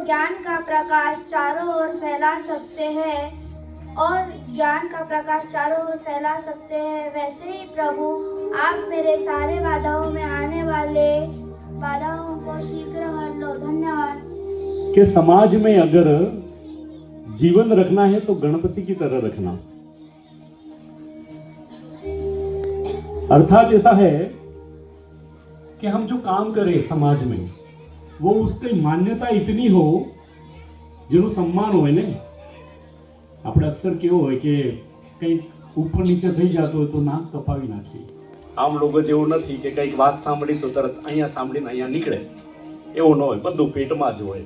ज्ञान का प्रकाश चारों ओर फैला सकते हैं और ज्ञान का प्रकाश चारों ओर फैला सकते हैं, वैसे ही प्रभु आप मेरे सारे बाधाओं में आने वाले बाधाओं को शीघ्र हर लो। धन्यवाद। कि समाज में अगर जीवन रखना है तो गणपति की तरह रखना। अर्थात ऐसा है कि हम जो काम करें समाज में वो उसकी मान्यता इतनी हो જેનું सम्मान હોય ને। આપણે અક્ષર કેવો હોય કે કંઈક ઉપર નીચે થઈ જતો હોય તો નાક કપાવી નાખીએ। આમ લોકો જેવું નથી કે કંઈક વાત સાંભળી તો તરત અહીંયા સાંભળીને અહીંયા નીકળે, એવું ન હોય, બધું પેટમાં જ હોય।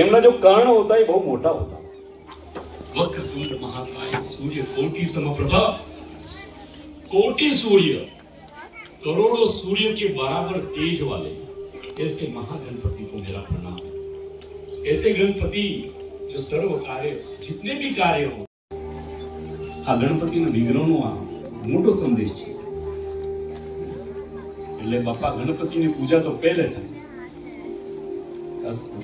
એમના जो कर्ण होता है बहुत मोटा होता है। वक्रतुंड महाकाय सूर्य कोटि समप्रभा, कोटि सूर्य करोड़ों सूर्य के बराबर तेज वाले ऐसे महागणपति को मेरा प्रणाम। ऐसे गणपति जो सर्व कार्य जितने भी कार्य हो आ गणपति ना विग्रहનો આ મોટો સંદેશ છે। એટલે બાપા ગણપતિની પૂજા તો પહેલે થાય। અસ્તુ।